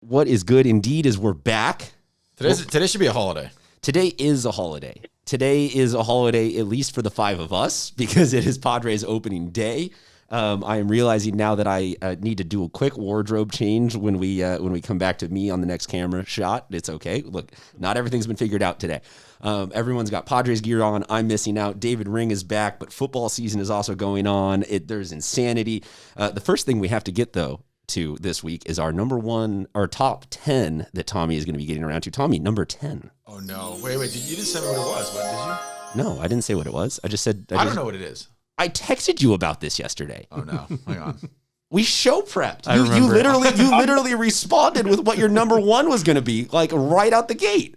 What is good indeed is we're back. Today should be a holiday. Today is a holiday. Today is a holiday, at least for the five of us, because it is Padres opening day. I am realizing now that I need to do a quick wardrobe change when we come back to me on the next camera shot. It's okay. Look, not everything's been figured out today. Everyone's got Padres gear on. I'm missing out. David Ring is back, but football season is also going on. There's insanity. The first thing we have to get, though, to this week is our top 10 that Tommy is going to be getting around to. Tommy, number 10. Oh, no. Wait. You didn't say what it was, but did you? No, I didn't say what it was. I just said... I don't know what it is. I texted you about this yesterday. Oh, no. Hang on. We show prepped. You literally responded with what your number one was going to be, like right out the gate.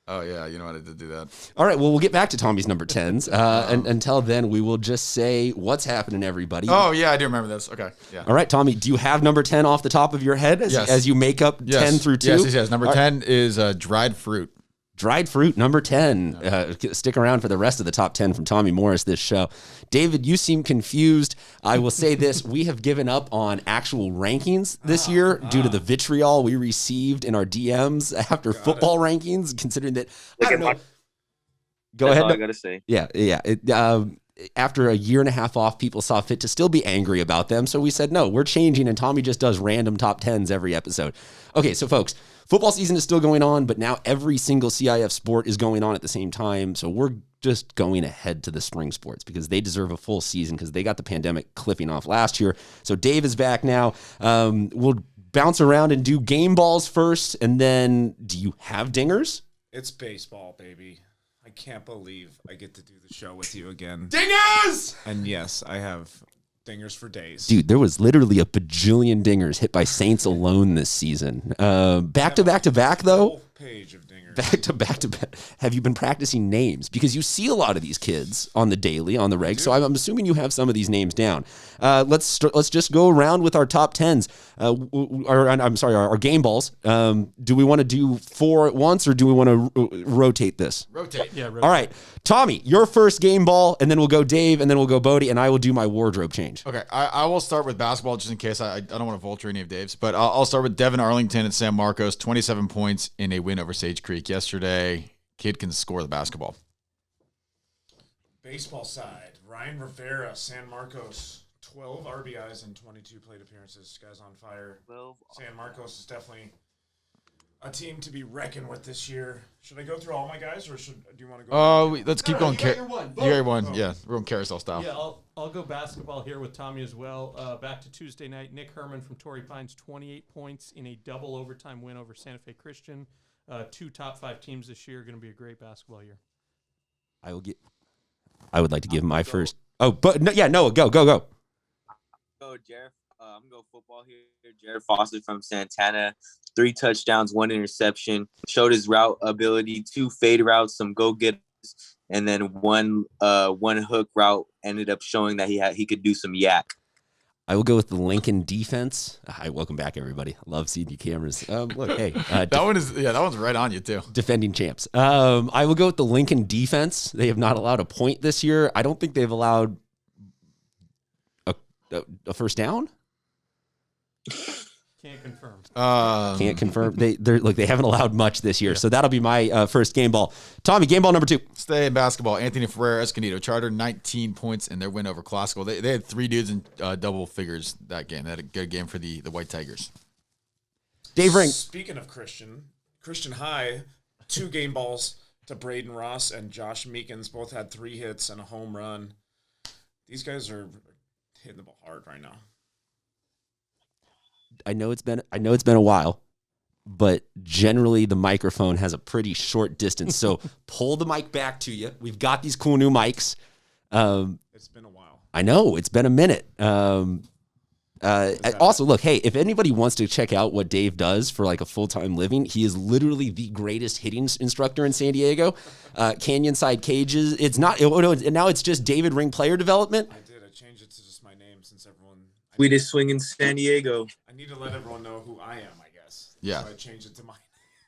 Oh, yeah. You know what? I did do that. All right. Well, we'll get back to Tommy's number 10s. And until then, we will just say what's happening, everybody. Oh, yeah. I do remember this. Okay. Yeah. All right, Tommy, do you have number 10 off the top of your head as you make up 10 through 2? Yes. Number 10 is dried fruit. Dried fruit, number 10. Stick around for the rest of the top 10 from Tommy Morris this show. David, you seem confused. I will say this. We have given up on actual rankings this year due to the vitriol we received in our DMs after football rankings, considering that... I don't know. Go ahead. All I got to say. Yeah. After a year and a half off, people saw fit to still be angry about them. So we said, no, we're changing, and Tommy just does random top 10s every episode. Okay, so folks, football season is still going on, but now every single CIF sport is going on at the same time. So we're just going ahead to the spring sports because they deserve a full season because they got the pandemic clipping off last year. So Dave is back now. We'll bounce around and do game balls first, and then do you have dingers? It's baseball, baby. I can't believe I get to do the show with you again. Dingers! And yes, I have dingers for days. Dude, there was literally a bajillion dingers hit by Saints alone this season. Back to back, though. Whole page of dingers. Back to back. Have you been practicing names? Because you see a lot of these kids on the daily, on the reg. So I'm assuming you have some of these names down. Let's just go around with our top 10s. Our game balls. Do we want to do 4 at once, or do we want to rotate this? Rotate. Yeah. All right, Tommy, your first game ball, and then we'll go Dave, and then we'll go Bodie, and I will do my wardrobe change. Okay, I will start with basketball just in case I don't want to vulture any of Dave's, but I'll start with Devin Arlington and San Marcos, 27 points in a win over Sage Creek yesterday. Kid can score the basketball. Baseball side, Ryan Rivera, San Marcos, 12 RBIs and 22 plate appearances. Guy's on fire. San Marcos is definitely a team to be reckoned with this year. Should I go through all my guys, or do you want to go? Let's keep going. You got your one. You got your one. Yeah, we're on carousel style. Yeah, I'll go basketball here with Tommy as well. Back to Tuesday night. Nick Herman from Torrey Pines, 28 points in a double overtime win over Santa Fe Christian. 2 top 5 teams this year. Going to be a great basketball year. I would like to give my first. Oh, but Noah, go. Go, Jared. I'm going to go football here. Jared Foster from Santana. 3 touchdowns, 1 interception. Showed his route ability, 2 fade routes, some go-getters, and then one hook route. Ended up showing that he could do some yak. I will go with the Lincoln defense. Hi, welcome back, everybody. I love seeing you cameras. Look, hey. that one's right on you, too. Defending champs. I will go with the Lincoln defense. They have not allowed a point this year. I don't think they've allowed a first down. Can't confirm. Can't confirm. They haven't allowed much this year, so that'll be my first game ball. Tommy, game ball number 2. Stay in basketball. Anthony Ferrer, Escondido Charter, 19 points in their win over Classical. They had 3 dudes in double figures that game. They had a good game for the White Tigers. Dave Ring. Speaking of Christian High, 2 game balls to Braden Ross and Josh Meekins. Both had 3 hits and a home run. These guys are hitting the ball hard right now. I know it's been a while, but generally the microphone has a pretty short distance. So pull the mic back to you. We've got these cool new mics. It's been a while. I know it's been a minute. Also, look, hey, if anybody wants to check out what Dave does for like a full-time living, he is literally the greatest hitting instructor in San Diego. Canyon Side Cages. It's not. Now it's just David Ring player development. I changed it to just my name since everyone. Sweetest swing in San Diego. I need to let everyone know who I am, I guess. Yeah. So I changed it to mine.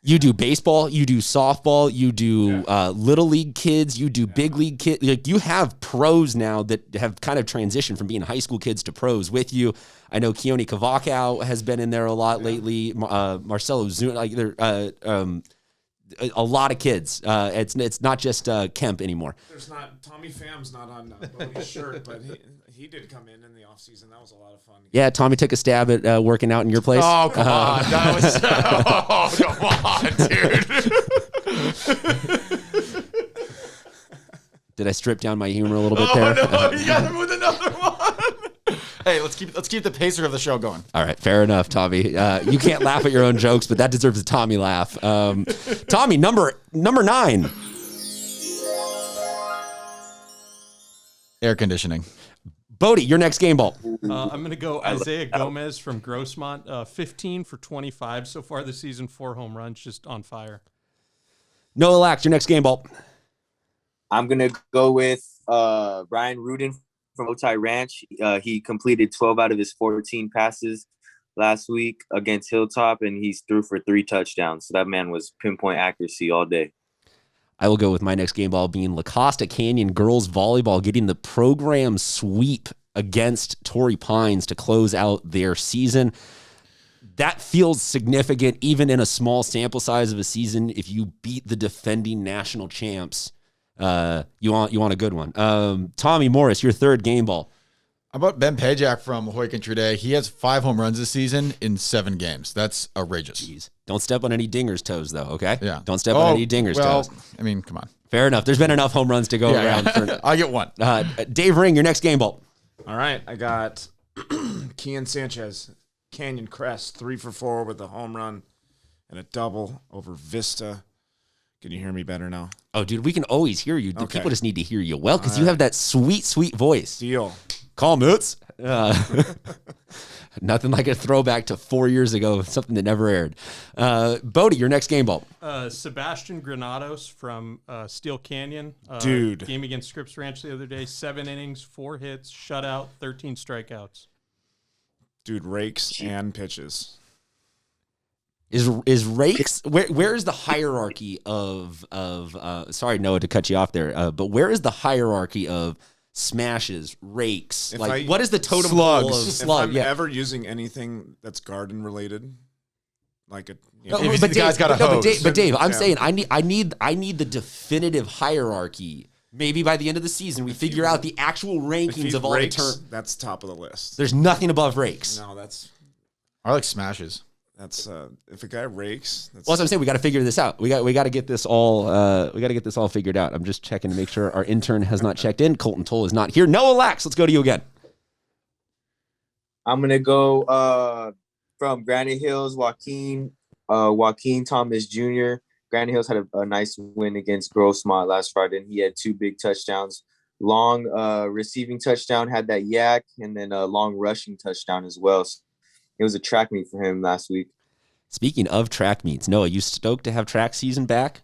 You do baseball, you do softball, you do little league kids, you do big league kids. Like, you have pros now that have kind of transitioned from being high school kids to pros with you. I know Keone Cavacao has been in there a lot lately. Marcelo Zuna, like a lot of kids. It's not just Kemp anymore. There's not Tommy Pham's not on Bodie's shirt, but he did come in the offseason. That was a lot of fun. Yeah, Tommy took a stab at working out in your place. Oh, come on. That was come on, dude. Did I strip down my humor a little bit Oh, there? no, you got him with another one. Hey, let's keep the pacer of the show going. All right, fair enough, Tommy. You can't laugh at your own jokes, but that deserves a Tommy laugh. Tommy, number 9. Air conditioning. Bodie, your next game ball. I'm going to go Isaiah Gomez from Grossmont, 15 for 25 so far this season, 4 home runs, just on fire. Noah Lax, your next game ball. I'm going to go with Ryan Rudin from Otay Ranch. He completed 12 out of his 14 passes last week against Hilltop, and he's threw for 3 touchdowns. So that man was pinpoint accuracy all day. I will go with my next game ball being La Costa Canyon girls volleyball getting the program sweep against Torrey Pines to close out their season. That feels significant even in a small sample size of a season. If you beat the defending national champs, you want a good one. Tommy Morris, your third game ball. How about Ben Pajak from Hoyt Day? He has 5 home runs this season in 7 games. That's outrageous. Jeez. Don't step on any dingers' toes, though, okay? Yeah. Don't step on any dingers' toes. I mean, come on. Fair enough. There's been enough home runs to go around. For, I get one. Dave Ring, your next game ball. All right, I got Kian Sanchez, Canyon Crest, 3 for 4 with a home run and a double over Vista. Can you hear me better now? Oh, dude, we can always hear you. The Okay. people just need to hear you well because you have that sweet, sweet voice. Deal. Call Moots. Nothing like a throwback to 4 years ago, something that never aired. Bodie, your next game ball. Sebastian Granados from Steel Canyon. Dude. Game against Scripps Ranch the other day, 7 innings, 4 hits, shutout, 13 strikeouts. Dude, rakes and pitches. Is rakes where is the hierarchy of sorry Noah to cut you off there, but where is the hierarchy of smashes, rakes? What is the totem pole of slug? If I'm ever using anything that's garden related, like a No, If but the guy's got a but hose. Dave, I'm Yeah. saying I need the definitive hierarchy. Maybe by the end of the season we figure out the actual rankings of all the terms. that's top of the list. There's nothing above rakes. No, that's I like smashes. if a guy rakes. That's, Well, as I'm saying, we got to figure this out. We got to get this all. We got to get this all figured out. I'm just checking to make sure our intern has not checked in. Colton Toll is not here. Noah Lax, let's go to you again. I'm gonna go from Granite Hills, Joaquin Thomas Jr. Granite Hills had a nice win against Grossmont last Friday, and he had 2 big touchdowns. Long receiving touchdown, had that yak, and then a long rushing touchdown as well. So it was a track meet for him last week. Speaking of track meets, Noah, you stoked to have track season back?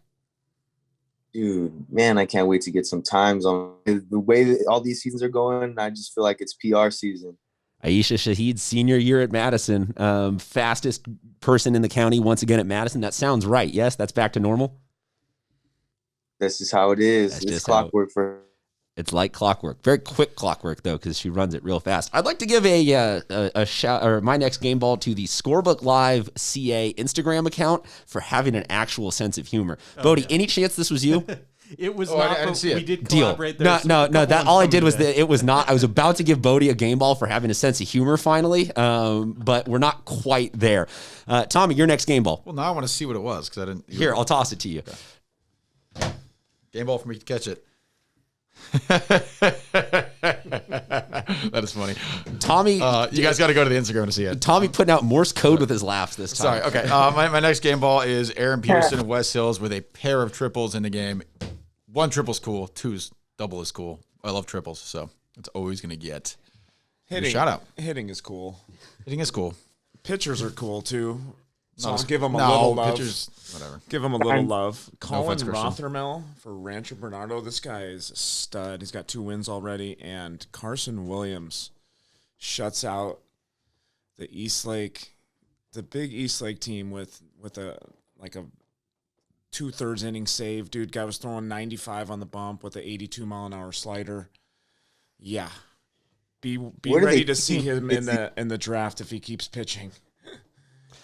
Dude, man, I can't wait to get some times on the way that all these seasons are going. I just feel like it's PR season. Aisha Shahid's senior year at Madison, fastest person in the county once again at Madison. That sounds right. Yes, that's back to normal. This is how it is. That's It's just how- clockwork for. It's like clockwork. Very quick clockwork, though, because she runs it real fast. I'd like to give a shout, or my next game ball, to the Scorebook Live CA Instagram account for having an actual sense of humor. Bodie, any chance this was you? It was I not, didn't but see it. we did Deal. collaborate there. No. That all I did was that it was not. I was about to give Bodie a game ball for having a sense of humor finally, but we're not quite there. Tommy, your next game ball. Well, now I want to see what it was because I didn't. Here, I'll toss it to you. Game ball for me to catch it. That is funny. Tommy, You guys got to go to the Instagram to see it. Tommy putting out Morse code with his laughs this time. Sorry. Okay. My next game ball is Aaron Peterson of West Hills with a pair of triples in the game. 1 triple's cool. 2's double is cool. I love triples, so it's always going to get hitting. shout out. Hitting is cool. Hitting is cool. Pitchers are cool too. So No, let's give them a no, little love. pitchers, whatever. Give him a little love. Colin offense, Christian. Rothermel for Rancho Bernardo. This guy is a stud. He's got 2 wins already. And Carson Williams shuts out the Eastlake, the big Eastlake team with a 2/3 inning save. Dude, guy was throwing 95 on the bump with an 82-mile-an-hour slider. Yeah. Be ready to see him in the draft if he keeps pitching.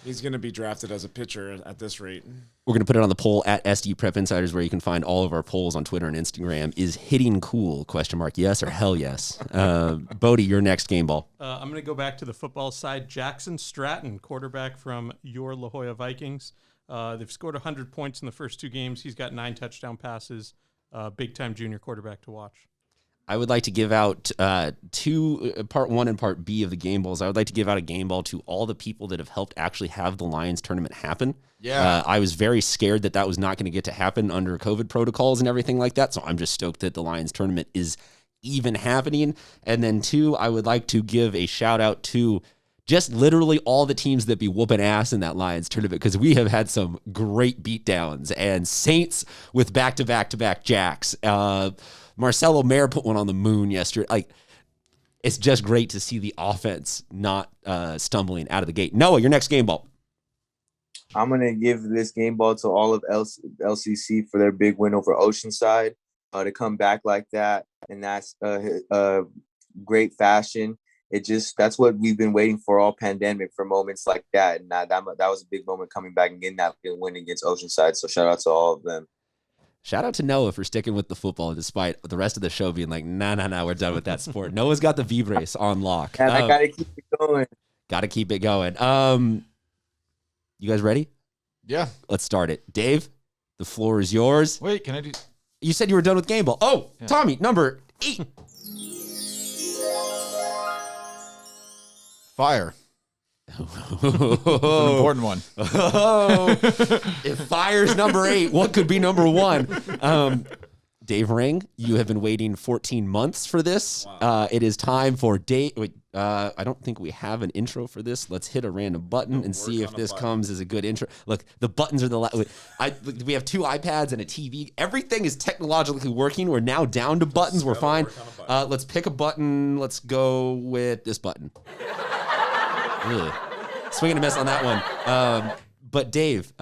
He's going to be drafted as a pitcher at this rate. We're going to put it on the poll at SD Prep Insiders, where you can find all of our polls on Twitter and Instagram. Is hitting cool? ? Yes or hell yes? Bodie, your next game ball. I'm going to go back to the football side. Jackson Stratton, quarterback from your La Jolla Vikings. They've scored 100 points in the first 2 games. He's got 9 touchdown passes. Big-time junior quarterback to watch. I would like to give out two, part 1 and part B of the game balls. I would like to give out a game ball to all the people that have helped actually have the Lions tournament happen. Yeah. I was very scared that was not going to get to happen under COVID protocols and everything like that. So I'm just stoked that the Lions tournament is even happening. And then 2, I would like to give a shout out to just literally all the teams that be whooping ass in that Lions tournament, because we have had some great beatdowns, and Saints with back-to-back-to-back jacks. Marcelo Mayer put one on the moon yesterday. Like, it's just great to see the offense not stumbling out of the gate. Noah, your next game ball. I'm going to give this game ball to all of LCC for their big win over Oceanside. To come back like that, and that's great fashion. That's what we've been waiting for all pandemic, for moments like that. And that was a big moment, coming back and getting that big win against Oceanside. So shout out to all of them. Shout out to Noah for sticking with the football despite the rest of the show being like, nah, we're done with that sport. Noah's got the V-brace on lock. And I got to keep it going. Got to keep it going. You guys ready? Yeah. Let's start it. Dave, the floor is yours. Wait, can I do? You said you were done with game ball. Oh, yeah. Tommy, number 8. Fire. An important one. Oh, if fire's number 8, what could be number 1? Dave Ring, you have been waiting 14 months for this. Wow. It is time for Dave. Wait, I don't think we have an intro for this. Let's hit a random button and see if this comes as a good intro. Look, the buttons are we have 2 iPads and a TV. Everything is technologically working. We're now down to buttons. We're fine. Let's pick a button. Let's go with this button. Swing and a miss on that one. But Dave,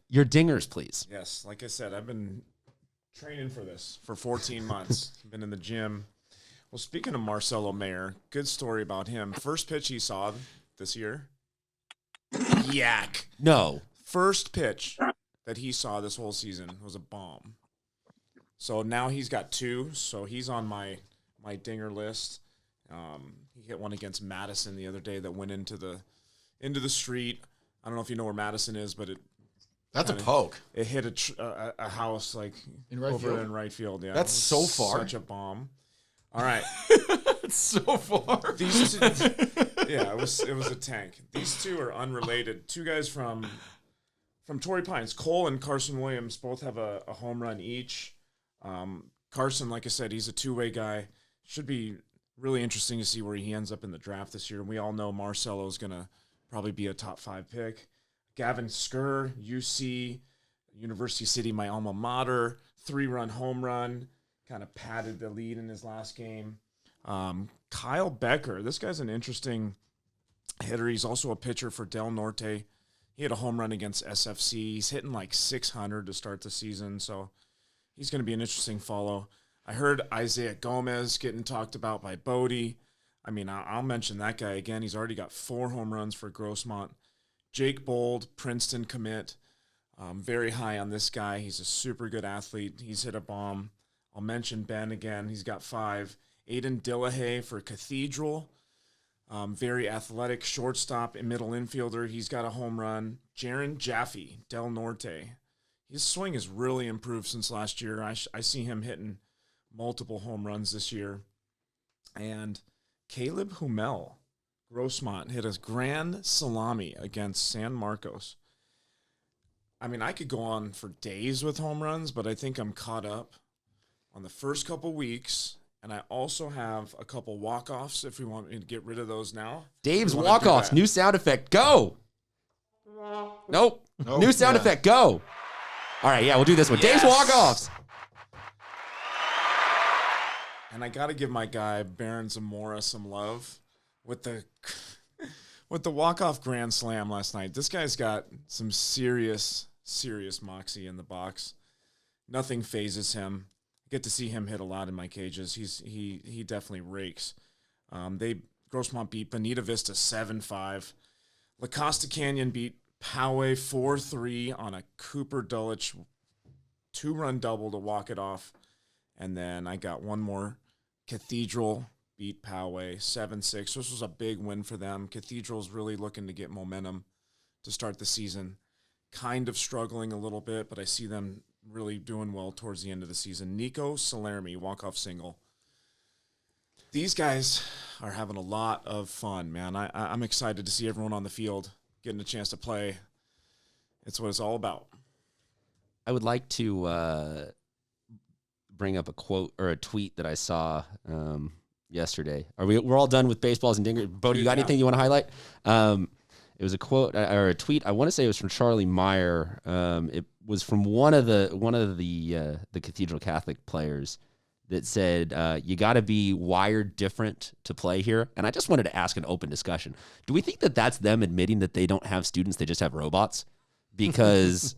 your dingers, please. Yes, like I said, I've been training for this for 14 months. Been in the gym. Well, speaking of Marcelo Mayer, good story about him. First pitch he saw this year. Yak. No. First pitch that he saw this whole season was a bomb. So now he's got 2. So he's on my dinger list. He hit one against Madison the other day that went into the street. I don't know if you know where Madison is, but that's a poke. It hit a house like in right over field. In right field. Yeah, that's so far. Such a bomb. All right, it's so far. These 2, yeah, it was a tank. These 2 are unrelated. 2 guys from Torrey Pines, Cole and Carson Williams, both have a home run each. Carson, like I said, he's a 2-way guy. Should be really interesting to see where he ends up in the draft this year. We all know Marcelo is going to probably be a top 5 pick. Gavin Skur, UC, University City, my alma mater, 3-run home run, kind of padded the lead in his last game. Kyle Becker, this guy's an interesting hitter. He's also a pitcher for Del Norte. He had a home run against SFC. He's hitting like 600 to start the season, so he's going to be an interesting follow. I heard Isaiah Gomez getting talked about by Bodie. I mean, I'll mention that guy again. He's already got 4 home runs for Grossmont. Jake Bold, Princeton commit. Very high on this guy. He's a super good athlete. He's hit a bomb. I'll mention Ben again. He's got 5. Aiden Dillahay for Cathedral. Very athletic shortstop and middle infielder. He's got a home run. Jaron Jaffe, Del Norte. His swing has really improved since last year. I see him hitting multiple home runs this year. And Caleb Hummel, Grossmont, hit a grand salami against San Marcos. I mean, I could go on for days with home runs, but I think I'm caught up on the first couple weeks. And I also have a couple walk-offs if we want me to get rid of those now. Dave's walk-offs, new sound effect, go. Nope. New sound effect, go. All right, yeah, we'll do this one. Yes. Dave's walk-offs. And I got to give my guy, Baron Zamora, some love with the walk-off grand slam last night. This guy's got some serious serious moxie in the box. Nothing phases him. I get to see him hit a lot in my cages. He definitely rakes. Grossmont beat Bonita Vista 7-5. La Costa Canyon beat Poway 4-3 on a Cooper Dulwich 2-run double to walk it off. And then I got one more. Cathedral beat Poway 7-6. This was a big win for them. Cathedral's really looking to get momentum to start the season. Kind of struggling a little bit, but I see them really doing well towards the end of the season. Nico Salermi, walk-off single. These guys are having a lot of fun, man. I'm excited to see everyone on the field getting a chance to play. It's what it's all about. I would like to bring up a quote or a tweet that I saw yesterday. We're all done with baseballs and dingers? Bodie, you got anything you want to highlight? It was a quote or a tweet. I want to say it was from Charlie Meyer. It was from one of the Cathedral Catholic players that said, you got to be wired different to play here. And I just wanted to ask an open discussion. Do we think that that's them admitting that they don't have students, they just have robots? Because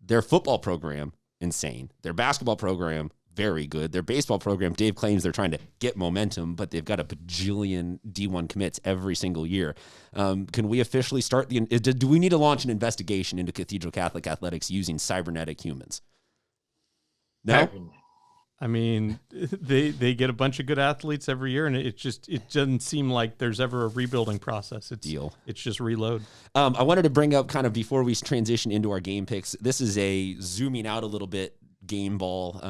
their football program, insane. Their basketball program, very good. Their baseball program, Dave claims they're trying to get momentum, but they've got a bajillion D1 commits every single year. Can we officially start do we need to launch an investigation into Cathedral Catholic athletics using cybernetic humans? No? I mean, they get a bunch of good athletes every year, and it doesn't seem like there's ever a rebuilding process. It's just reload. I wanted to bring up kind of before we transition into our game picks. This is a zooming out a little bit game ball.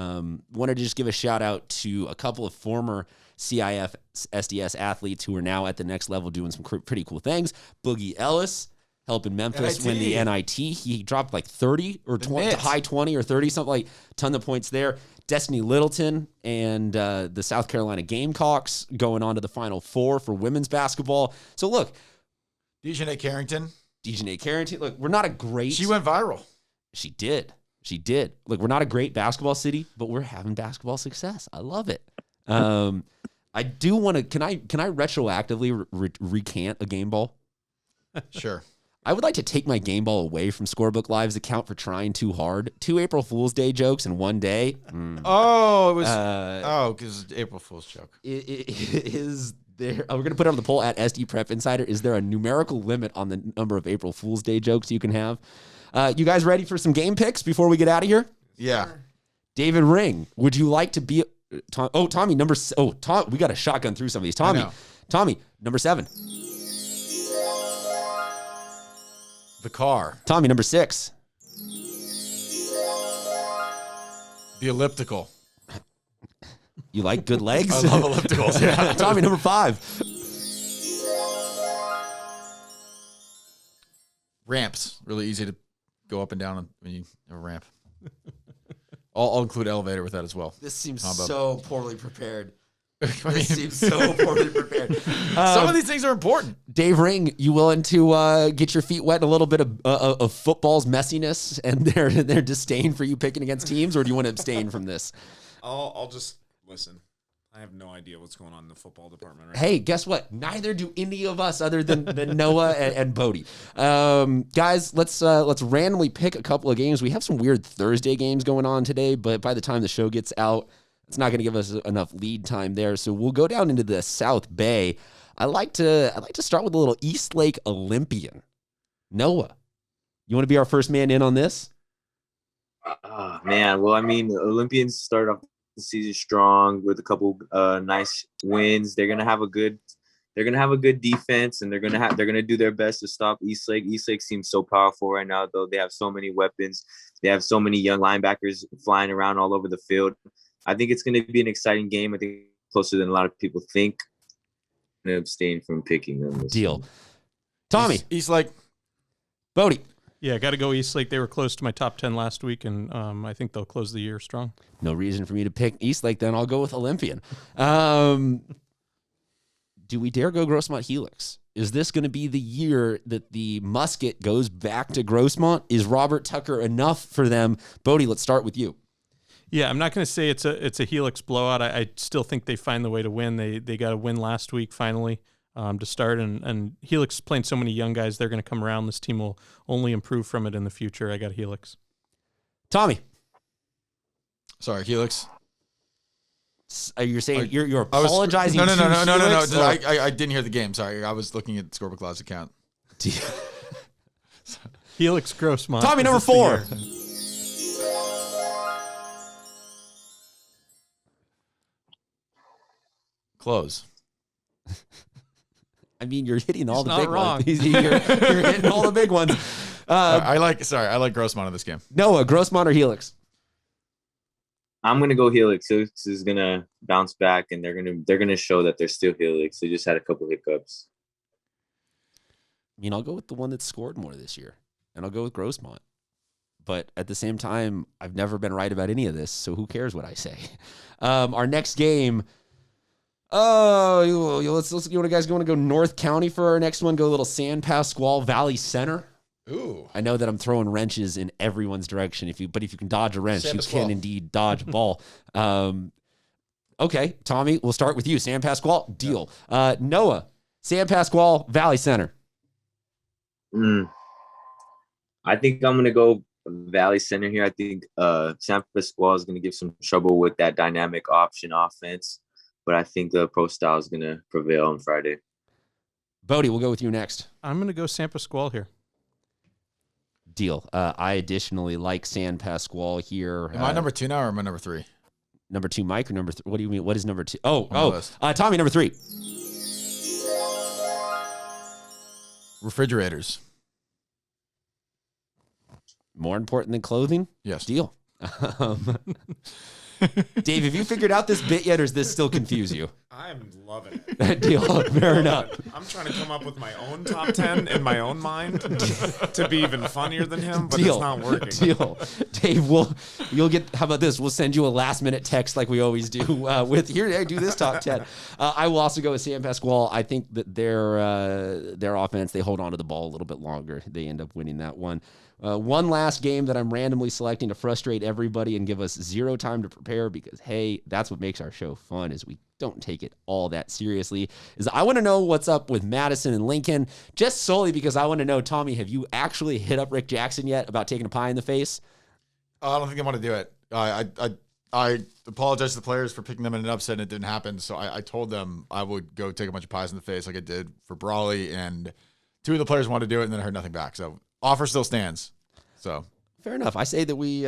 Wanted to just give a shout out to a couple of former CIF SDS athletes who are now at the next level doing some pretty cool things. Boogie Ellis helping Memphis win the NIT. He dropped like 30 or 20, high 20 or 30, something like ton of points there. Destiny Littleton and the South Carolina Gamecocks going on to the Final Four for women's basketball. So look, Dejanay Carrington. Look, we're not a great. She went viral. She did. Look, we're not a great basketball city, but we're having basketball success. I love it. I do want to. Can I retroactively recant a game ball? Sure. I would like to take my game ball away from Scorebook Live's account for trying too hard. 2 April Fool's Day jokes in one day. Oh, it was. Because April Fool's joke. Is there? We're gonna put it on the poll at SD Prep Insider. Is there a numerical limit on the number of April Fool's Day jokes you can have? You guys ready for some game picks before we get out of here? Yeah. David Ring, would you like to be? Tommy number. Tom, we got to shotgun through some of these. Tommy number 7. The car. Tommy number 6. The elliptical. You like good legs? I love ellipticals. Yeah. Tommy number 5. Ramps. Really easy to go up and down when you have a ramp. I'll include elevator with that as well. This seems so poorly prepared. Some Some of these things are important. Dave Ring, you willing to get your feet wet in a little bit of football's messiness and their disdain for you picking against teams, or do you want to abstain from this? I'll just listen. I have no idea what's going on in the football department right Hey, guess what? Neither do any of us other than Noah and Bodie. Guys, let's randomly pick a couple of games. We have some weird Thursday games going on today, but by the time the show gets out, it's not going to give us enough lead time there. So we'll go down into the South Bay. I like to start with a little Eastlake Olympian. Noah, you want to be our first man in on this? Man, well, I mean, the Olympians start off the season strong with a couple nice wins. They're gonna have a good defense, and they're gonna do their best to stop Eastlake. Eastlake seems so powerful right now, though. They have so many weapons. They have so many young linebackers flying around all over the field. I think it's going to be an exciting game. I think closer than a lot of people think. I'm going to abstain from picking them. Deal. Tommy. Eastlake. Bodie. Yeah, got to go Eastlake. They were close to my top 10 last week, and I think they'll close the year strong. No reason for me to pick Eastlake, then I'll go with Olympian. Do we dare go Grossmont Helix? Is this going to be the year that the musket goes back to Grossmont? Is Robert Tucker enough for them? Bodie, let's start with you. Yeah, I'm not going to say it's a Helix blowout. I still think they find the way to win. They got a win last week finally. to start. And Helix is playing so many young guys, they're going to come around. This team will only improve from it in the future. I got Helix. Tommy. Sorry, Helix. You're saying you're apologizing? No. Helix, I didn't hear the game. Sorry, I was looking at the Scorebook Cloud's account. Helix Grossmont. Tommy, number 4. Close. I mean, you're hitting all the big wrong. ones. You're hitting all the big ones. I like Grossmont in this game. Noah, Grossmont or Helix? I'm gonna go Helix. Helix is gonna bounce back, and they're gonna show that they're still Helix. They just had a couple hiccups. I mean, I'll go with the one that scored more this year, and I'll go with Grossmont. But at the same time, I've never been right about any of this, so who cares what I say? Our next game. Oh, let's you guys want to go North County for our next one? Go a little San Pasqual Valley Center. Ooh. I know that I'm throwing wrenches in everyone's direction. But if you can dodge a wrench, you can indeed dodge a ball. Okay, Tommy, we'll start with you. San Pasqual, deal. Yep. Noah, San Pasqual Valley Center. I think I'm gonna go Valley Center here. I think San Pasqual is gonna give some trouble with that dynamic option offense, but I think the pro style is gonna prevail on Friday. Bodie, we'll go with you next. I'm gonna go San Pasqual here. Deal. I additionally like San Pasqual here. Am I number 2 now or am I number 3? Number 2, Mike, or number 3? What do you mean? What is number 2? Tommy, number 3. Refrigerators. More important than clothing? Yes. Deal. Dave, have you figured out this bit yet, or does this still confuse you? I'm loving it. Deal. Fair enough. I'm trying to come up with my own top 10 in my own mind to be even funnier than him, but Deal. it's not working. Deal. Dave, you'll get. How about this? We'll send you a last minute text like we always do. With here, I do this top 10. I will also go with San Pasqual. I think that their offense, they hold on to the ball a little bit longer. They end up winning that one. One last game that I'm randomly selecting to frustrate everybody and give us zero time to prepare because, hey, that's what makes our show fun is we don't take it all that seriously, is I want to know what's up with Madison and Lincoln, just solely because I want to know, Tommy, have you actually hit up Rick Jackson yet about taking a pie in the face? I don't think I want to do it. I apologize to the players for picking them in an upset and it didn't happen, so I told them I would go take a bunch of pies in the face like I did for Brawley, and 2 of the players wanted to do it, and then I heard nothing back. So offer still stands. So fair enough. I say that we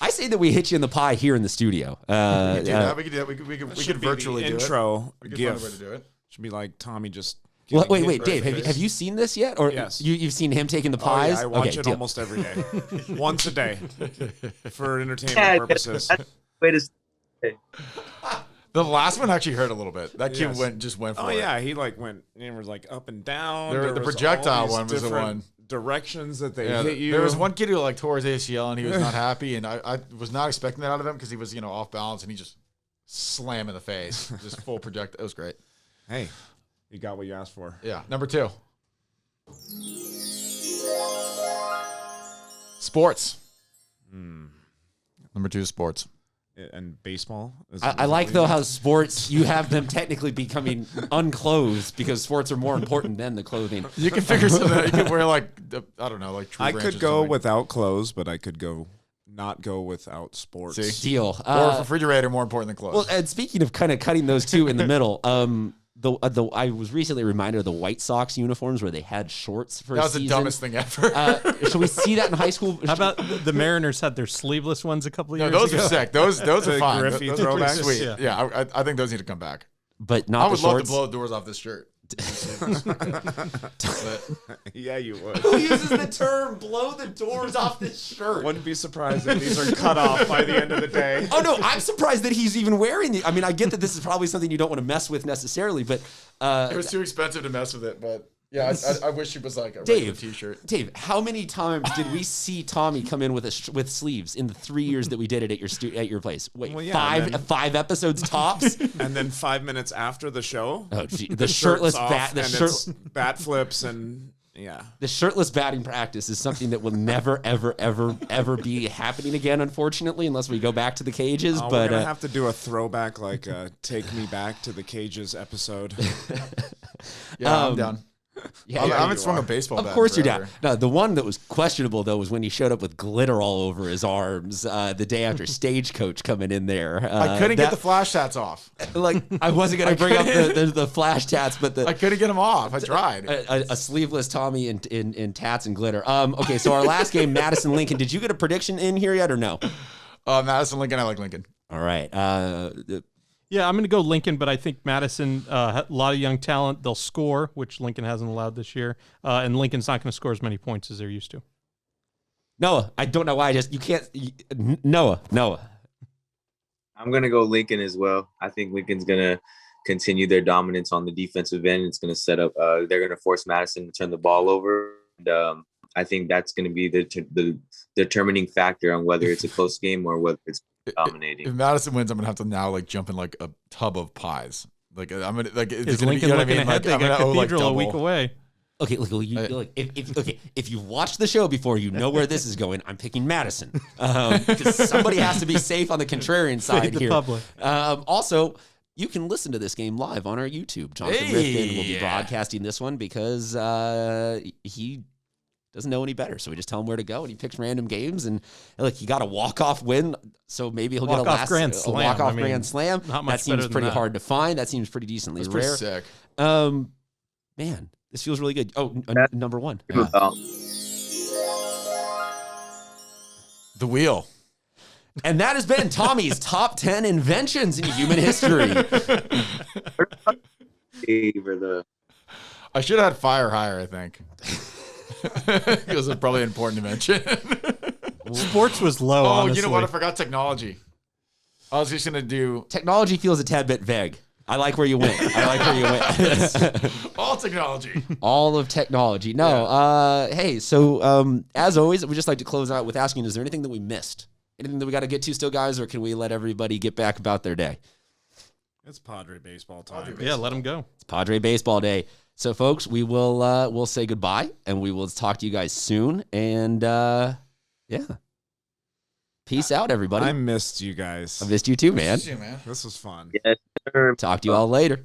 I say that we hit you in the pie here in the studio. We could do that. We could do that. We could virtually do it. Intro We could gift. find a way to do it. Should be like Tommy just. Wait, Dave. Have you seen this yet? Or yes, you've seen him taking the pies? Oh, yeah, I watch it deal. almost every day, once a day, for entertainment purposes. Wait a second. The last one actually hurt a little bit. That kid Yes. went for Oh it. yeah, he went. It was like up and down. The There was projectile all these one was the different one. Directions that they Yeah, hit you. there was one kid who tore his ACL and he was not happy, and I was not expecting that out of him because he was off balance and he just slammed in the face, just full projectile. It was great. Hey, you got what you asked for. Yeah, number 2. Sports. Number 2 is sports. And baseball. I like though how sports you have them technically becoming unclothed because sports are more important than the clothing. You can figure something out. You could wear like tree I branches could or go something. without clothes, but I could not go without sports. See? Deal. Or refrigerator more important than clothes. Well, and speaking of kind of cutting those two in the middle, I was recently reminded of the White Sox uniforms where they had shorts for that a was the season. dumbest thing ever. Should we see that in high school? How about the Mariners had their sleeveless ones a couple of No, years those ago? are sick. Those are The fine. Griffey Those are pretty throwbacks? sweet. Yeah. I think those need to come back. But not I would the love shorts. to blow the doors off this shirt. But Yeah, you would. Who uses the term "blow the doors off this shirt"? Wouldn't be surprised if these are cut off by the end of the day. Oh no, I'm surprised that he's even wearing the. I mean, I get that this is probably something you don't want to mess with necessarily, but it was too expensive to mess with it. But yeah, I wish it was like a regular T-shirt. Dave, how many times did we see Tommy come in with with sleeves in the 3 years that we did it at your place? Wait, Well, yeah, and then- 5 episodes tops. And then 5 minutes after the show, Oh, gee, the shirt's shirtless off bat, and it's bat flips and yeah. the shirtless batting practice is something that will never, ever, ever, ever be happening again, unfortunately, unless we go back to the cages. We're gonna have to do a throwback like "Take Me Back to the Cages" episode. Yeah, I'm down. Yeah, I yeah, haven't swung a baseball of bat course you're forever. down. No, the one that was questionable though was when he showed up with glitter all over his arms the day after Stagecoach coming in there. I couldn't get the flash tats off. Like I wasn't gonna bring up the flash tats, but I couldn't get them off. I tried. a sleeveless Tommy in tats and glitter. Okay, so our last game, Madison Lincoln. Did you get a prediction in here yet or no? Madison Lincoln. I like Lincoln. All right. Yeah, I'm going to go Lincoln, but I think Madison, a lot of young talent. They'll score, which Lincoln hasn't allowed this year. And Lincoln's not going to score as many points as they're used to. Noah, I don't know why. You can't. Noah. I'm going to go Lincoln as well. I think Lincoln's going to continue their dominance on the defensive end. It's going to set up, they're going to force Madison to turn the ball over. And I think that's going to be the determining factor on whether it's a close game or whether it's dominating. If Madison wins, I'm gonna have to now like jump in like a tub of pies. Like I'm gonna like. Is Lincoln looking ahead? They got Cathedral a week away. Okay, look, if you've watched the show before, you know where this is going. I'm picking Madison because somebody has to be safe on the contrarian side here. Public. Also, you can listen to this game live on our YouTube. Jonathan Rifkin will be broadcasting this one because he doesn't know any better, so we just tell him where to go, and he picks random games. And like, he got a walk-off win, so maybe he'll get a grand slam. walk-off grand slam. Not much that seems better pretty than that. hard to find. That seems pretty decently That's rare. pretty sick. Man, this feels really good. Oh, number one. The wheel. And that has been Tommy's top 10 inventions in human history. I should have had fire higher, I think. It was probably an important invention. Sports was low, honestly. You know what? I forgot technology. I was just going to do... Technology feels a tad bit vague. I like where you went. All technology. All of technology. No. Hey, so as always, we just like to close out with asking, is there anything that we missed? Anything that we got to get to still, guys, or can we let everybody get back about their day? It's Padre baseball time. Yeah, let them go. It's Padre baseball day. So, folks, we will we'll say goodbye, and we will talk to you guys soon. And, yeah. Peace out, everybody. I missed you guys. I missed you too, man. You, man. This was fun. Yes, sir. Talk to you all later.